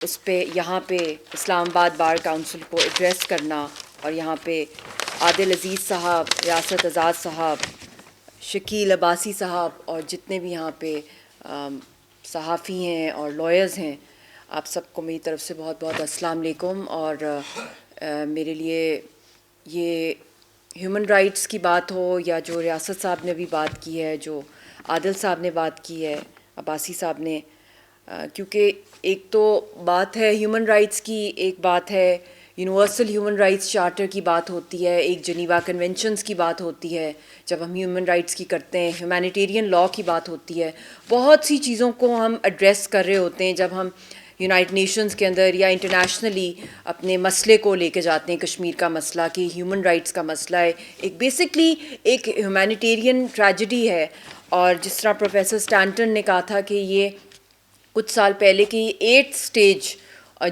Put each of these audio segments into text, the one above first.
اس پہ یہاں پہ اسلام آباد بار کونسل کو ایڈریس کرنا، اور یہاں پہ عادل عزیز صاحب، ریاست آزاد صاحب، شکیل عباسی صاحب اور جتنے بھی یہاں پہ صحافی ہیں اور لائرز ہیں، آپ سب کو میری طرف سے بہت بہت السلام علیکم۔ اور میرے لیے یہ ہیومن رائٹس کی بات ہو یا جو ریاست صاحب نے بھی بات کی ہے، جو عادل صاحب نے بات کی ہے، عباسی صاحب نے، کیونکہ ایک تو بات ہے ہیومن رائٹس کی، ایک بات ہے یونیورسل ہیومن رائٹس چارٹر کی بات ہوتی ہے، ایک جنیوا کنونشنز کی بات ہوتی ہے جب ہم ہیومن رائٹس کی کرتے ہیں، ہیومینیٹیرین لاء کی بات ہوتی ہے، بہت سی چیزوں کو ہم ایڈریس کر رہے ہوتے ہیں جب ہم یونائٹڈ نیشنز کے اندر یا انٹرنیشنلی اپنے مسئلے کو لے کے جاتے ہیں۔ کشمیر کا مسئلہ کہ ہیومن رائٹس کا مسئلہ ہے، ایک بیسکلی ایک ہیومینیٹیرین ٹریجڈی ہے، اور جس طرح پروفیسر اسٹینٹن نے کہا تھا کہ یہ کچھ سال پہلے کی 8th سٹیج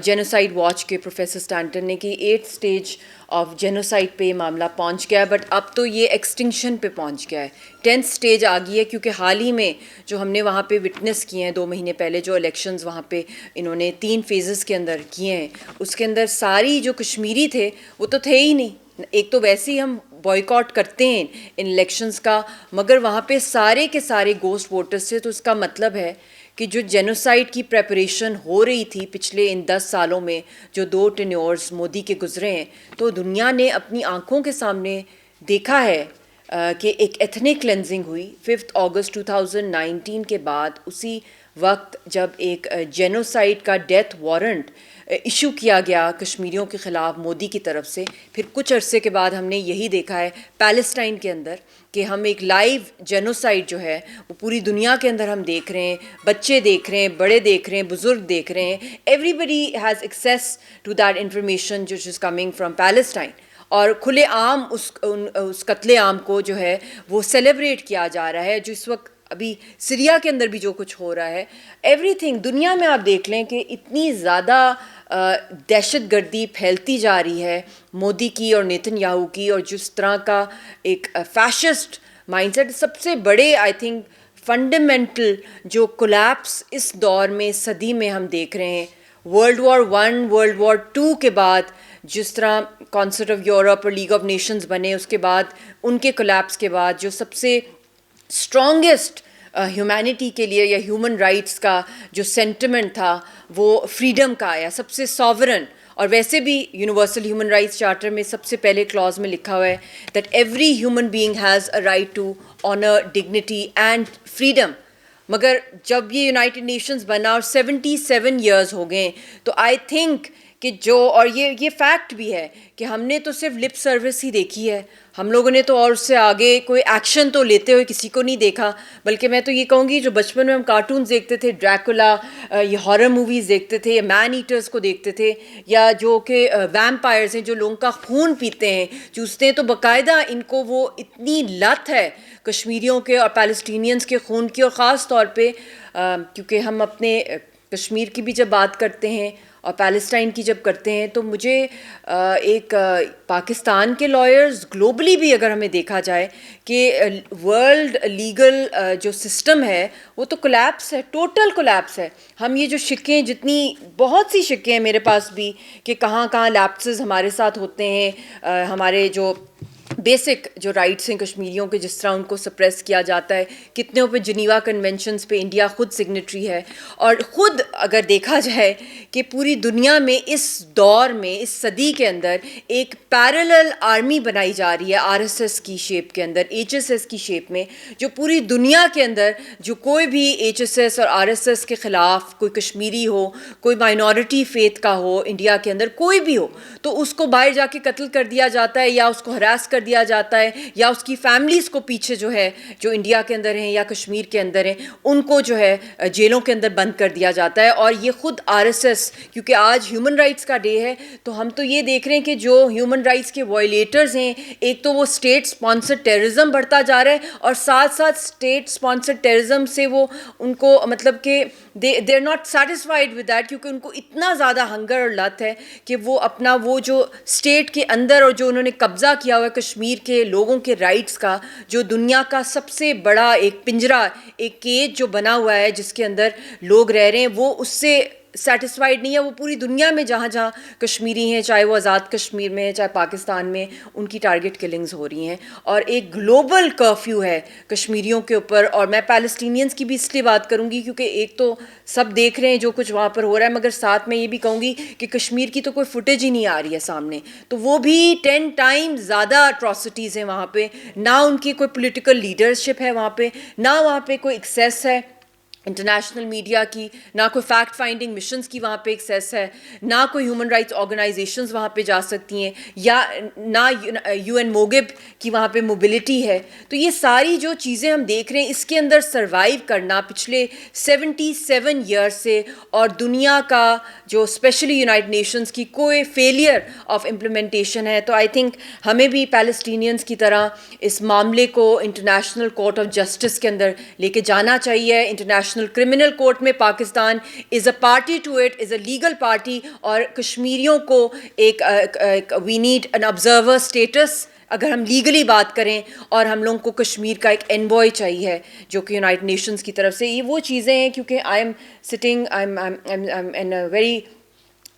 جینوسائڈ واچ کے پروفیسر اسٹینٹن نے کہ 8th سٹیج آف جینوسائڈ پہ یہ معاملہ پہنچ گیا ہے، بٹ اب تو یہ ایکسٹنکشن پہ پہنچ گیا ہے، 10th سٹیج آ گئی ہے، کیونکہ حال ہی میں جو ہم نے وہاں پہ وٹنس کیے ہیں 2 مہینے پہلے جو الیکشنز وہاں پہ انہوں نے 3 فیزز کے اندر کیے ہیں، اس کے اندر ساری جو کشمیری تھے وہ تو تھے ہی نہیں۔ ایک تو ویسے ہی ہم بوائیکاٹ کرتے ہیں ان الیکشنز کا، مگر وہاں پہ سارے کے سارے گوسٹ ووٹرز تھے، تو اس کا مطلب ہے کہ جو جینوسائڈ کی پریپریشن ہو رہی تھی پچھلے ان 10 سالوں میں، جو 2 ٹینیورز مودی کے گزرے ہیں، تو دنیا نے اپنی آنکھوں کے سامنے دیکھا ہے کہ ایک ایتھنک کلینزنگ ہوئی 5 اگست 2019 کے بعد، اسی وقت جب ایک جینوسائڈ کا ڈیتھ وارنٹ ایشو کیا گیا کشمیریوں کے خلاف مودی کی طرف سے۔ پھر کچھ عرصے کے بعد ہم نے یہی دیکھا ہے پیلسٹائن کے اندر کہ ہم ایک لائیو جینوسائڈ جو ہے وہ پوری دنیا کے اندر ہم دیکھ رہے ہیں، بچے دیکھ رہے ہیں، بڑے دیکھ رہے ہیں، بزرگ دیکھ رہے ہیں، everybody has access to that information جو از کمنگ فرام پیلسٹائن، اور کھلے عام اس قتل عام کو جو ہے وہ سیلیبریٹ کیا جا رہا ہے۔ جو اس وقت ابھی سریا کے اندر بھی جو کچھ ہو رہا ہے، ایوری تھنگ دنیا میں آپ دیکھ لیں کہ اتنی زیادہ دہشت گردی پھیلتی جا رہی ہے مودی کی اور نیتن یاہو کی، اور جس طرح کا ایک فیشسٹ مائنڈ سیٹ، سب سے بڑے آئی تھنک فنڈامنٹل جو کولیپس اس دور میں صدی میں ہم دیکھ رہے ہیں، ورلڈ وار 1 ورلڈ وار 2 کے بعد جس طرح کونسل آف یورپ اور لیگ آف نیشنز بنے، اس کے بعد ان کے کولیپس کے بعد جو سب سے اسٹرانگسٹ ہیومینٹی کے لیے یا ہیومن رائٹس کا جو سینٹیمنٹ تھا وہ فریڈم کا آیا، سب سے ساورن۔ اور ویسے بھی یونیورسل ہیومن رائٹس چارٹر میں سب سے پہلے کلاز میں لکھا ہوا ہے that every human being has a right to honour, dignity and freedom. مگر جب یہ یونائٹڈ نیشنز بنا اور 77 ایئرز ہو گئے، تو آئی تھنک کہ جو، اور یہ فیکٹ بھی ہے کہ ہم نے تو صرف لپ سروس ہی دیکھی ہے، ہم لوگوں نے تو اور اس سے آگے کوئی ایکشن تو لیتے ہوئے کسی کو نہیں دیکھا۔ بلکہ میں تو یہ کہوں گی جو بچپن میں ہم کارٹونز دیکھتے تھے، ڈریکولا، یہ ہارر موویز دیکھتے تھے، یا مین ایٹرز کو دیکھتے تھے، یا جو کہ ویمپائرز ہیں جو لوگوں کا خون پیتے ہیں، چوستے ہیں، تو باقاعدہ ان کو وہ اتنی لت ہے کشمیریوں کے اور پیلسٹینینز کے خون کی، اور خاص طور پہ کیونکہ ہم اپنے کشمیر کی بھی جب بات کرتے ہیں اور پیلسٹائن کی جب کرتے ہیں، تو مجھے ایک پاکستان کے لائرز گلوبلی بھی اگر ہمیں دیکھا جائے کہ ورلڈ لیگل جو سسٹم ہے وہ تو کولیپس ہے، ٹوٹل کولیپس ہے۔ ہم یہ جو شکیں، جتنی بہت سی شکیں ہیں میرے پاس بھی کہ کہاں کہاں لیپسز ہمارے ساتھ ہوتے ہیں، ہمارے جو بیسک جو رائٹس ہیں کشمیریوں کے، جس طرح ان کو سپریس کیا جاتا ہے، کتنوں پہ جنیوا کنونشنز پہ انڈیا خود سگنیٹری ہے، اور خود اگر دیکھا جائے کہ پوری دنیا میں اس دور میں، اس صدی کے اندر ایک پیرلل آرمی بنائی جا رہی ہے RSS کی شیپ کے اندر، HSS کی شیپ میں، جو پوری دنیا کے اندر جو کوئی بھی HSS اور RSS کے خلاف کوئی کشمیری ہو، کوئی مائنورٹی فیتھ کا ہو انڈیا کے اندر، کوئی بھی ہو، تو اس کو باہر جا کے قتل کر دیا جاتا ہے، یا اس کو ہراس کر دیا جاتا ہے، یا اس کی فیملیز کو پیچھے جو ہے جو انڈیا کے اندر ہیں یا کشمیر کے اندر ہیں ان کو جو ہے جیلوں کے اندر بند کر دیا جاتا ہے۔ اور یہ خود RSS، کیونکہ آج ہیومن رائٹس کا ڈے ہے، تو ہم تو یہ دیکھ رہے ہیں کہ جو ہیومن رائٹس کے وائلیٹرز ہیں، ایک تو وہ اسٹیٹ اسپانسر ٹیررزم بڑھتا جا رہا ہے، اور ساتھ ساتھ اسٹیٹ اسپانسر ٹیررزم سے وہ ان کو مطلب کہ they are not satisfied with that, کیونکہ ان کو اتنا زیادہ ہنگر اور لت ہے کہ وہ اپنا وہ جو اسٹیٹ کے اندر اور جو انہوں نے قبضہ کیا ہوا ہے کشمیر کے لوگوں کے رائٹس کا، جو دنیا کا سب سے بڑا ایک پنجرہ، ایک کیج جو بنا ہوا ہے جس کے اندر لوگ رہ رہے ہیں، وہ اس سے سیٹسفائڈ نہیں ہے. وہ پوری دنیا میں جہاں جہاں کشمیری ہیں, چاہے وہ آزاد کشمیر میں ہے, چاہے پاکستان میں, ان کی ٹارگٹ کلنگز ہو رہی ہیں. اور ایک گلوبل کرفیو ہے کشمیریوں کے اوپر. اور میں پیلسٹینینز کی بھی اس لیے بات کروں گی کیونکہ ایک تو سب دیکھ رہے ہیں جو کچھ وہاں پر ہو رہا ہے, مگر ساتھ میں یہ بھی کہوں گی کہ کشمیر کی تو کوئی فوٹیج ہی نہیں آ رہی ہے سامنے. تو وہ بھی 10 ٹائمز زیادہ اٹراسٹیز ہیں وہاں پہ. نہ ان کی کوئی پولیٹیکل لیڈرشپ ہے وہاں پہ, نہ وہاں پہ کوئی ایکسیس ہے انٹرنیشنل میڈیا کی, نہ کوئی فیکٹ فائنڈنگ مشنز کی وہاں پہ ایکسیس ہے, نہ کوئی ہیومن رائٹس آرگنائزیشنز وہاں پہ جا سکتی ہیں, یا نہ یو این موگب کی وہاں پہ موبلٹی ہے. تو یہ ساری جو چیزیں ہم دیکھ رہے ہیں اس کے اندر سروائیو کرنا پچھلے 77 ایئرس سے, اور دنیا کا جو اسپیشلی یونائٹڈ نیشنز کی کوئی فیلئر آف امپلیمنٹیشن ہے. تو آئی تھنک ہمیں بھی پیلسٹینینز کی طرح اس معاملے کو انٹرنیشنل کورٹ آف جسٹس کے اندر لے کے جانا چاہیے. انٹرنیشنل کرمنل کورٹ میں Pakistan is a party to it, is a legal party, اور کشمیریوں کو ایک we need an observer status اگر ہم لیگلی بات کریں, اور ہم لوگوں کو کشمیر کا ایک انوائے چاہیے جو کہ یونائٹڈ نیشنز کی طرف سے. یہ وہ چیزیں ہیں کیونکہ I am sitting in very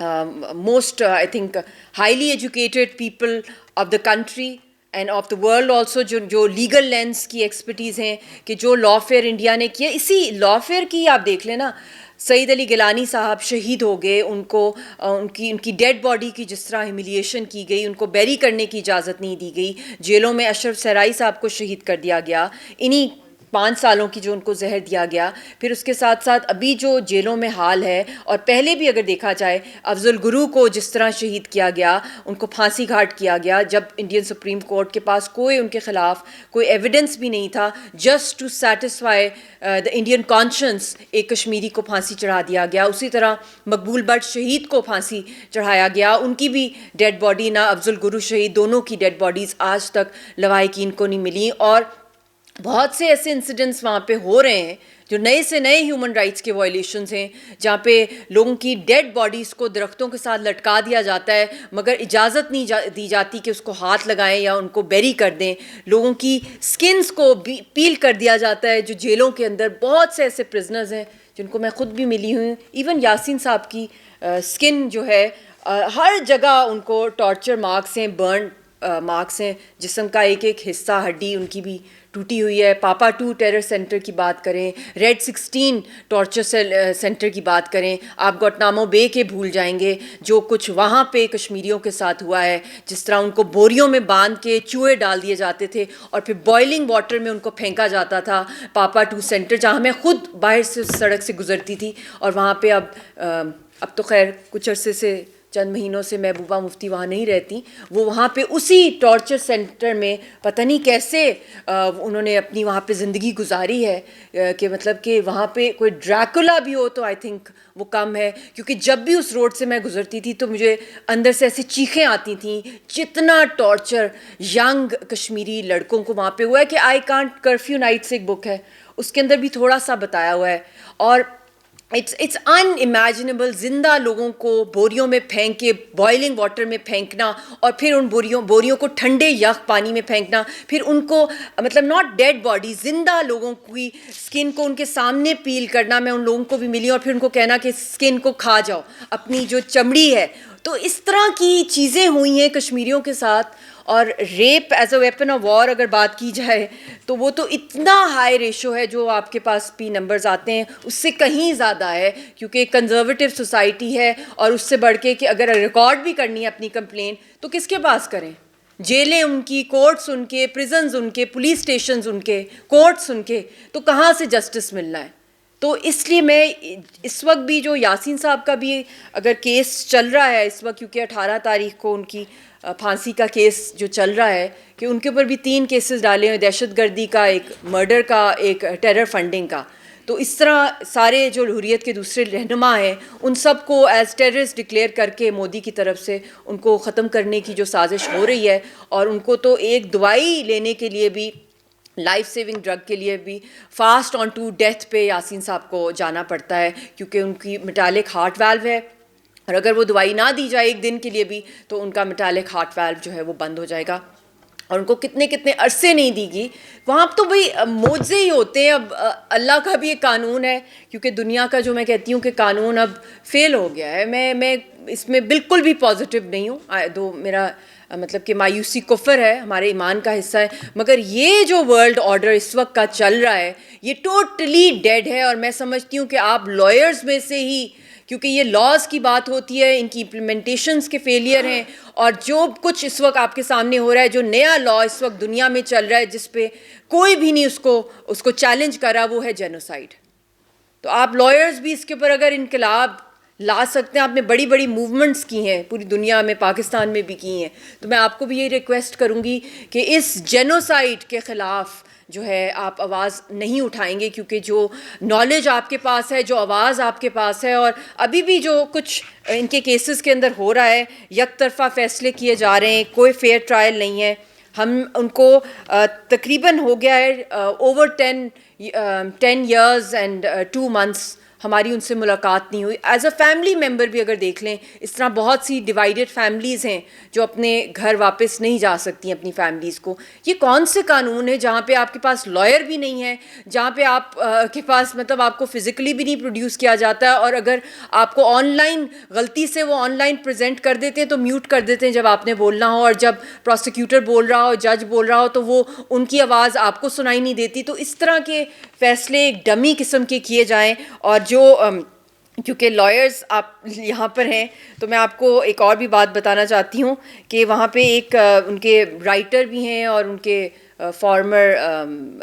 most I think highly educated people of the country and of the world also, جو لیگل لینس کی ایکسپرٹیز ہیں کہ جو لا فیئر انڈیا نے کیا. اسی لا فیئر کی آپ دیکھ لیں نا, سعید علی گیلانی صاحب شہید ہو گئے, ان کو ان کی ڈیڈ باڈی کی جس طرح ہیوملیشن کی گئی, ان کو بیری کرنے کی اجازت نہیں دی گئی. جیلوں میں اشرف صحرائی صاحب کو شہید کر دیا گیا, انہی 5 سالوں کی جو ان کو زہر دیا گیا. پھر اس کے ساتھ ساتھ ابھی جو جیلوں میں حال ہے, اور پہلے بھی اگر دیکھا جائے افضل گرو کو جس طرح شہید کیا گیا, ان کو پھانسی گھاٹ کیا گیا جب انڈین سپریم کورٹ کے پاس کوئی ان کے خلاف کوئی ایویڈنس بھی نہیں تھا, just to satisfy the Indian conscience ایک کشمیری کو پھانسی چڑھا دیا گیا. اسی طرح مقبول بٹ شہید کو پھانسی چڑھایا گیا, ان کی بھی ڈیڈ باڈی, نہ افضل گرو شہید, دونوں کی ڈیڈ باڈیز آج تک لواحقین کو نہیں ملی. اور بہت سے ایسے انسیڈنٹس وہاں پہ ہو رہے ہیں جو نئے سے نئے ہیومن رائٹس کے وائلیشنز ہیں, جہاں پہ لوگوں کی ڈیڈ باڈیز کو درختوں کے ساتھ لٹکا دیا جاتا ہے مگر اجازت نہیں دی جاتی کہ اس کو ہاتھ لگائیں یا ان کو بیری کر دیں. لوگوں کی سکنس کو پیل کر دیا جاتا ہے جو جیلوں کے اندر. بہت سے ایسے پرزنرز ہیں جن کو میں خود بھی ملی ہوں, ایون یاسین صاحب کی سکن جو ہے ہر جگہ ان کو ٹارچر مارکس ہیں, برن مارکس ہیں, جسم کا ایک ایک حصہ ہڈی ان کی بھی ٹوٹی ہوئی ہے. پاپا 2 ٹیرر سینٹر کی بات کریں, ریڈ 16 ٹارچر سینٹر کی بات کریں, آپ گوانتانامو بے کے بھول جائیں گے جو کچھ وہاں پہ کشمیریوں کے ساتھ ہوا ہے, جس طرح ان کو بوریوں میں باندھ کے چوہے ڈال دیے جاتے تھے اور پھر بوائلنگ واٹر میں ان کو پھینکا جاتا تھا. پاپا 2 سینٹر جہاں میں خود باہر سے سڑک سے گزرتی تھی, اور وہاں پہ اب تو خیر کچھ عرصے سے, چند مہینوں سے محبوبہ مفتی وہاں نہیں رہتی, وہ وہاں پہ اسی ٹارچر سینٹر میں پتہ نہیں کیسے انہوں نے اپنی وہاں پہ زندگی گزاری ہے کہ مطلب کہ وہاں پہ کوئی ڈریکولا بھی ہو تو آئی تھنک وہ کم ہے. کیونکہ جب بھی اس روڈ سے میں گزرتی تھی تو مجھے اندر سے ایسی چیخیں آتی تھیں جتنا ٹارچر ینگ کشمیری لڑکوں کو وہاں پہ ہوا ہے. کہ آئی کانٹ کرفیو نائٹس ایک بک ہے, اس کے اندر بھی تھوڑا سا بتایا ہوا ہے. اور اٹس ان امیجنیبل, زندہ لوگوں کو بوریوں میں پھینک کے بوائلنگ واٹر میں پھینکنا, اور پھر ان بوریوں کو ٹھنڈے یخ پانی میں پھینکنا, پھر ان کو مطلب ناٹ ڈیڈ باڈی, زندہ لوگوں کی اسکن کو ان کے سامنے پیل کرنا. میں ان لوگوں کو بھی ملی, اور پھر ان کو کہنا کہ اسکن کو کھا جاؤ, اپنی جو چمڑی ہے. تو اس طرح کی چیزیں ہوئی ہیں کشمیریوں کے ساتھ. اور rape as a weapon of war اگر بات کی جائے تو وہ تو اتنا ہائی ریشو ہے جو آپ کے پاس بھی نمبرز آتے ہیں, اس سے کہیں زیادہ ہے, کیونکہ ایک کنزرویٹو سوسائٹی ہے. اور اس سے بڑھ کے کہ اگر ریکارڈ بھی کرنی ہے اپنی کمپلین تو کس کے پاس کریں؟ جیلیں ان کی, کورٹس ان کے, پریزنز ان کے, پولیس اسٹیشنز ان کے, کورٹس ان کے, تو کہاں سے جسٹس ملنا ہے؟ تو اس لیے میں اس وقت بھی جو یاسین صاحب کا بھی اگر کیس چل رہا ہے اس وقت, کیونکہ 18 تاریخ کو ان کی پھانسی کا کیس جو چل رہا ہے, کہ ان کے اوپر بھی 3 کیسز ڈالے ہیں, دہشت گردی کا, ایک مرڈر کا, ایک ٹیرر فنڈنگ کا. تو اس طرح سارے جو حریت کے دوسرے رہنما ہیں ان سب کو ایز ٹیررسٹ ڈکلیئر کر کے مودی کی طرف سے ان کو ختم کرنے کی جو سازش ہو رہی ہے. اور ان کو تو ایک دوائی لینے کے لیے بھی, لائف سیونگ ڈرگ کے لیے بھی فاسٹ آن ٹو ڈیتھ پہ یاسین صاحب کو جانا پڑتا ہے, کیونکہ ان کی میٹالک ہارٹ والو ہے, اور اگر وہ دوائی نہ دی جائے ایک دن کے لیے بھی تو ان کا میٹالک ہارٹ والو جو ہے وہ بند ہو جائے گا. اور ان کو کتنے کتنے عرصے نہیں دی گی. وہاں تو بھائی معجزے ہی ہوتے ہیں. اب اللہ کا بھی ایک قانون ہے, کیونکہ دنیا کا جو میں کہتی ہوں کہ قانون اب فیل ہو گیا ہے. میں اس میں بالکل بھی پازیٹیو نہیں ہوں. دو میرا مطلب کہ مایوسی کفر ہے, ہمارے ایمان کا حصہ ہے, مگر یہ جو ورلڈ آرڈر اس وقت کا چل رہا ہے یہ ٹوٹلی ڈیڈ ہے. اور میں سمجھتی ہوں کہ آپ لائرز میں سے ہی, کیونکہ یہ لاز کی بات ہوتی ہے, ان کی امپلیمنٹیشنز کے فیلئر ہیں, اور جو کچھ اس وقت آپ کے سامنے ہو رہا ہے, جو نیا لا اس وقت دنیا میں چل رہا ہے جس پہ کوئی بھی نہیں اس کو چیلنج کرا, وہ ہے جینوسائیڈ. تو آپ لائرز بھی اس کے اوپر اگر انقلاب لا سکتے ہیں, آپ نے بڑی بڑی موومنٹس کی ہیں پوری دنیا میں, پاکستان میں بھی کی ہیں, تو میں آپ کو بھی یہ ریکویسٹ کروں گی کہ اس جینوسائیڈ کے خلاف جو ہے آپ آواز نہیں اٹھائیں گے, کیونکہ جو نالج آپ کے پاس ہے, جو آواز آپ کے پاس ہے, اور ابھی بھی جو کچھ ان کے کیسز کے اندر ہو رہا ہے, یک طرفہ فیصلے کیے جا رہے ہیں, کوئی فیئر ٹرائل نہیں ہے. ہم ان کو تقریباً ہو گیا ہے اوور 10 years and 2 months ہماری ان سے ملاقات نہیں ہوئی. ایز اے فیملی ممبر بھی اگر دیکھ لیں, اس طرح بہت سی ڈیوائیڈڈ فیملیز ہیں جو اپنے گھر واپس نہیں جا سکتی اپنی فیملیز کو. یہ کون سے قانون ہے جہاں پہ آپ کے پاس لائر بھی نہیں ہے, جہاں پہ آپ کے پاس مطلب آپ کو فزیکلی بھی نہیں پروڈیوس کیا جاتا ہے, اور اگر آپ کو آن لائن غلطی سے وہ آن لائن پریزنٹ کر دیتے ہیں تو میوٹ کر دیتے ہیں جب آپ نے بولنا ہو, اور جب پروسیکیوٹر بول رہا ہو, جج بول رہا ہو, تو وہ ان کی آواز آپ کو سنائی نہیں دیتی. تو اس طرح کے فیصلے ایک ڈمی قسم کے کیے جائیں. اور جو کیونکہ لائرز آپ یہاں پر ہیں, تو میں آپ کو ایک اور بھی بات بتانا چاہتی ہوں کہ وہاں پہ ایک ان کے رائٹر بھی ہیں اور ان کے فارمر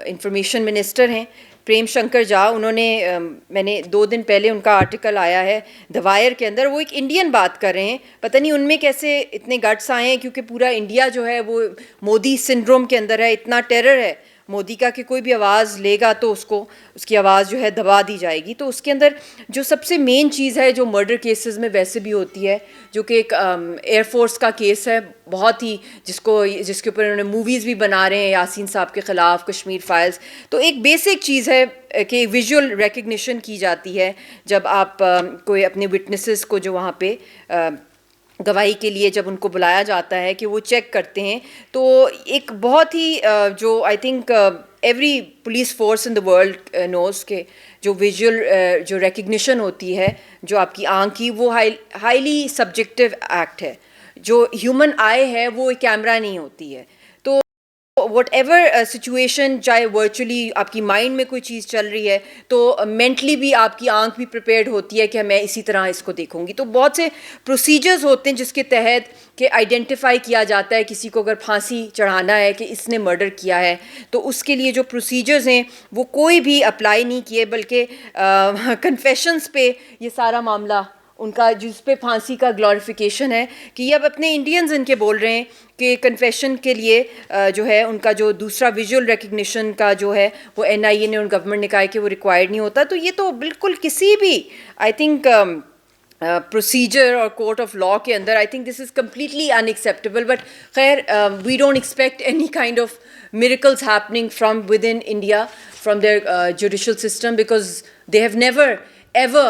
انفارمیشن منسٹر ہیں, پریم شنکر جا. انہوں نے میں نے 2 دن پہلے ان کا آرٹیکل آیا ہے دی وائر کے اندر, وہ ایک انڈین بات کر رہے ہیں. پتہ نہیں ان میں کیسے اتنے گٹس آئے ہیں, کیونکہ پورا انڈیا جو ہے وہ مودی سنڈروم کے اندر ہے. اتنا ٹیرر ہے مودی کا کہ کوئی بھی آواز لے گا تو اس کی آواز جو ہے دبا دی جائے گی. تو اس کے اندر جو سب سے مین چیز ہے, جو مرڈر کیسز میں ویسے بھی ہوتی ہے, جو کہ ایک ایئر فورس کا کیس ہے بہت ہی, جس کے اوپر انہوں نے موویز بھی بنا رہے ہیں, یاسین صاحب کے خلاف, کشمیر فائلز. تو ایک بیسک چیز ہے کہ ویژول ریکگنیشن کی جاتی ہے جب آپ کوئی اپنے وٹنسز کو جو وہاں پہ گواہی کے لیے جب ان کو بلایا جاتا ہے کہ وہ چیک کرتے ہیں. تو ایک بہت ہی جو I think every police force in the world knows کہ جو ویژول جو ریکگنیشن ہوتی ہے جو آپ کی آنکھ کی, وہ ہائیلی سبجیکٹیو ایکٹ ہے. جو ہیومن آئی ہے وہ ایک کیمرہ نہیں ہوتی ہے. تو وٹ ایور سچویشن, چاہے ورچولی آپ کی مائنڈ میں کوئی چیز چل رہی ہے, تو مینٹلی بھی آپ کی آنکھ بھی پریپیئرڈ ہوتی ہے کہ میں اسی طرح اس کو دیکھوں گی. تو بہت سے پروسیجرز ہوتے ہیں جس کے تحت کہ آئیڈینٹیفائی کیا جاتا ہے کسی کو اگر پھانسی چڑھانا ہے کہ اس نے مرڈر کیا ہے, تو اس کے لیے جو پروسیجرز ہیں وہ کوئی بھی اپلائی نہیں کیے, بلکہ کنفیشنز پہ یہ سارا معاملہ ان کا, جس پہ پھانسی کا گلوریفیکیشن ہے. کہ یہ اب اپنے انڈینز ان کے بول رہے ہیں کہ کنفیشن کے لیے جو ہے ان کا جو دوسرا ویژول ریکگنیشن کا جو ہے وہ NIA نے اور گورنمنٹ نے کہا ہے کہ وہ ریکوائرڈ نہیں ہوتا. تو یہ تو بالکل کسی بھی آئی تھنک پروسیجر اور کورٹ آف لاء کے اندر I think this is completely unacceptable. But خیر we don't expect any kind of miracles happening from within India, from their judicial system, because they have never ever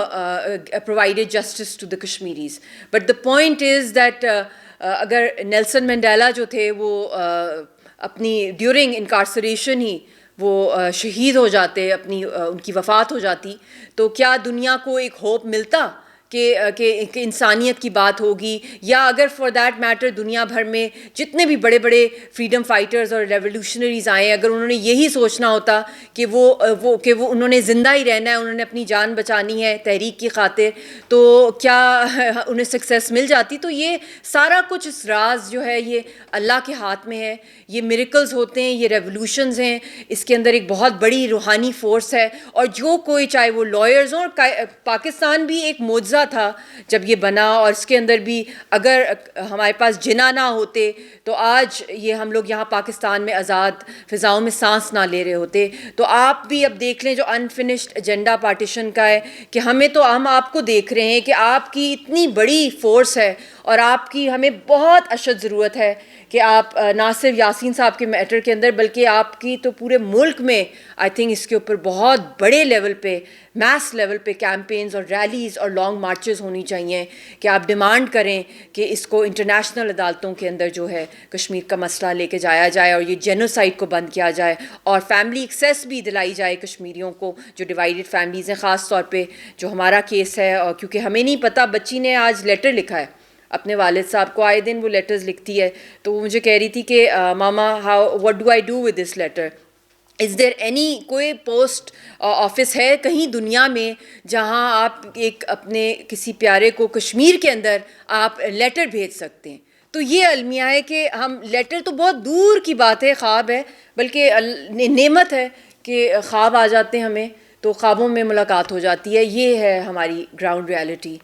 provided justice to the Kashmiris. But the point is that اگر Nelson Mandela جو تھے وہ اپنی during انکارسریشن ہی وہ شہید ہو جاتے, ان کی وفات ہو جاتی, تو کیا دنیا کو ایک ہوپ ملتا کہ انسانیت کی بات ہوگی؟ یا اگر فار دیٹ میٹر دنیا بھر میں جتنے بھی بڑے بڑے فریڈم فائٹرز اور ریولیوشنریز آئے, اگر انہوں نے یہی سوچنا ہوتا کہ وہ انہوں نے زندہ ہی رہنا ہے, انہوں نے اپنی جان بچانی ہے تحریک کی خاطر, تو کیا انہیں سکسیس مل جاتی؟ تو یہ سارا کچھ اس راز جو ہے یہ اللہ کے ہاتھ میں ہے. یہ میریکلز ہوتے ہیں, یہ ریولیوشنز ہیں, اس کے اندر ایک بہت بڑی روحانی فورس ہے. اور جو کوئی چاہے وہ لائرز ہوں, اور پاکستان بھی ایک معجزہ تھا جب یہ بنا, اور اس کے اندر بھی اگر ہمارے پاس جناح نہ ہوتے تو آج یہ ہم لوگ یہاں پاکستان میں آزاد فضاؤں میں سانس نہ لے رہے ہوتے. تو آپ بھی اب دیکھ لیں جو انفنشڈ ایجنڈا پارٹیشن کا ہے, کہ ہم آپ کو دیکھ رہے ہیں کہ آپ کی اتنی بڑی فورس ہے, اور آپ کی ہمیں بہت اشد ضرورت ہے کہ آپ نہ صرف یاسین صاحب کے میٹر کے اندر بلکہ آپ کی تو پورے ملک میں آئی تھنک اس کے اوپر بہت بڑے لیول پہ, میس لیول پہ کیمپینز اور ریلیز اور لانگ مارچز ہونی چاہیے کہ آپ ڈیمانڈ کریں کہ اس کو انٹرنیشنل عدالتوں کے اندر جو ہے کشمیر کا مسئلہ لے کے جایا جائے اور یہ جینوسائڈ کو بند کیا جائے اور فیملی ایکسیس بھی دلائی جائے کشمیریوں کو جو ڈیوائیڈڈ فیملیز ہیں. خاص طور پہ جو ہمارا کیس ہے، اور کیونکہ ہمیں نہیں پتہ، بچی نے آج لیٹر لکھا ہے اپنے والد صاحب کو، آئے دن وہ لیٹرز لکھتی ہے، تو وہ مجھے کہہ رہی تھی کہ mama how what do I do with this letter. Is there any کوئی پوسٹ آفس ہے کہیں دنیا میں جہاں آپ ایک اپنے کسی پیارے کو کشمیر کے اندر آپ لیٹر بھیج سکتے ہیں؟ تو یہ المیہ ہے کہ ہم لیٹر تو بہت دور کی بات ہے، خواب ہے، بلکہ نعمت ہے کہ خواب آ جاتے ہیں ہمیں، تو خوابوں میں ملاقات ہو جاتی ہے. یہ ہے ہماری گراؤنڈ ریالٹی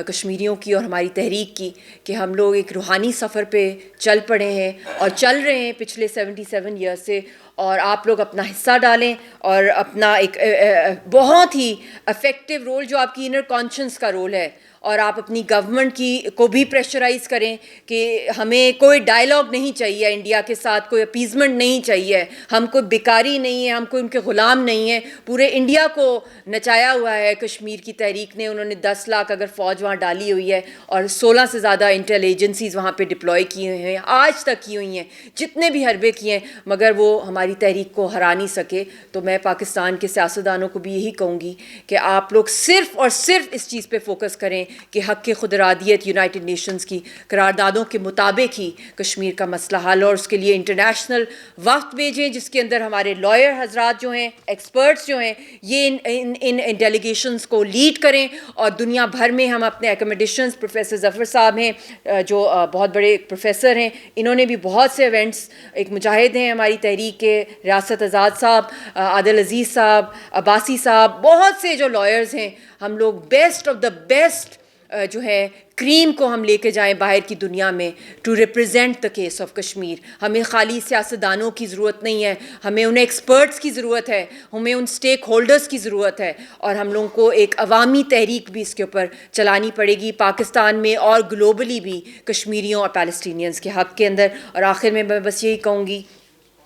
کشمیریوں کی اور ہماری تحریک کی، کہ ہم لوگ ایک روحانی سفر پہ چل پڑے ہیں اور چل رہے ہیں پچھلے 77 ایئر سے. اور آپ لوگ اپنا حصہ ڈالیں اور اپنا ایک بہت ہی افیکٹو رول جو آپ کی انر کانشنس کا رول ہے، اور آپ اپنی گورنمنٹ کو بھی پریشرائز کریں کہ ہمیں کوئی ڈائلاگ نہیں چاہیے انڈیا کے ساتھ، کوئی اپیزمنٹ نہیں چاہیے، ہم کوئی بیکاری نہیں ہے، ہم کوئی ان کے غلام نہیں ہیں. پورے انڈیا کو نچایا ہوا ہے کشمیر کی تحریک نے. انہوں نے 10 لاکھ اگر فوج وہاں ڈالی ہوئی ہے اور 16 سے زیادہ انٹیل ایجنسیز وہاں پہ ڈپلوائے کی ہوئی ہیں، آج تک کی ہوئی ہیں، جتنے بھی حربے کیے ہیں، مگر وہ ہماری تحریک کو ہرا نہیں سکے. تو میں پاکستان کے سیاستدانوں کو بھی یہی کہوں گی کہ آپ لوگ صرف اور صرف اس چیز پہ فوکس کریں کہ حق کی خود ارادیت یونائٹڈ نیشنز کی قراردادوں کے مطابق ہی کشمیر کا مسئلہ حل، اور اس کے لیے انٹرنیشنل وقت بھیجیں جس کے اندر ہمارے لائر حضرات جو ہیں، ایکسپرٹس جو ہیں، یہ ان ڈیلیگیشنز کو لیڈ کریں. اور دنیا بھر میں ہم اپنے ایکوموڈیشنز، پروفیسر ظفر صاحب ہیں جو بہت بڑے پروفیسر ہیں، انہوں نے بھی بہت سے ایونٹس، ایک مجاہد ہیں ہماری تحریک کے ریاست آزاد صاحب، عادل عزیز صاحب، عباسی صاحب، بہت سے جو لائرز ہیں، ہم لوگ بیسٹ آف دا بیسٹ جو ہے کریم کو ہم لے کے جائیں باہر کی دنیا میں to represent the case of Kashmir. ہمیں خالی سیاستدانوں کی ضرورت نہیں ہے، ہمیں ان ایکسپرٹس کی ضرورت ہے، ہمیں ان اسٹیک ہولڈرس کی ضرورت ہے، اور ہم لوگوں کو ایک عوامی تحریک بھی اس کے اوپر چلانی پڑے گی پاکستان میں اور گلوبلی بھی کشمیریوں اور پیلسٹینینز کے حق کے اندر. اور آخر میں بس یہی کہوں گی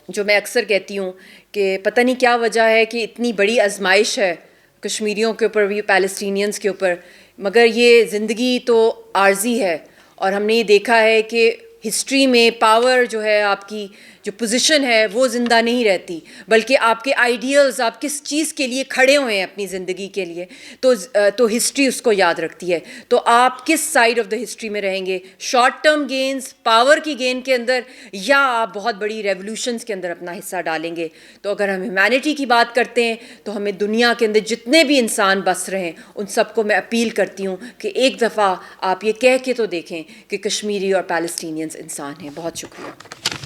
جو میں اکثر کہتی ہوں کہ پتہ نہیں کیا وجہ ہے کہ اتنی بڑی آزمائش ہے کشمیریوں کے اوپر بھی، پیلسٹینینز کے اوپر، مگر یہ زندگی تو عارضی ہے. اور ہم نے یہ دیکھا ہے کہ ہسٹری میں پاور جو ہے، آپ کی جو پوزیشن ہے وہ زندہ نہیں رہتی، بلکہ آپ کے آئیڈیلز، آپ کس چیز کے لیے کھڑے ہوئے ہیں اپنی زندگی کے لیے، تو ہسٹری اس کو یاد رکھتی ہے. تو آپ کس سائڈ آف دا ہسٹری میں رہیں گے، شارٹ ٹرم گینز، پاور کی گین کے اندر، یا آپ بہت بڑی ریولوشنز کے اندر اپنا حصہ ڈالیں گے؟ تو اگر ہم ہیومینٹی کی بات کرتے ہیں تو ہمیں دنیا کے اندر جتنے بھی انسان بس رہے ہیں ان سب کو میں اپیل کرتی ہوں کہ ایک دفعہ آپ یہ کہہ کے تو دیکھیں کہ کشمیری اور پیلسٹینینز انسان ہیں. بہت شکریہ.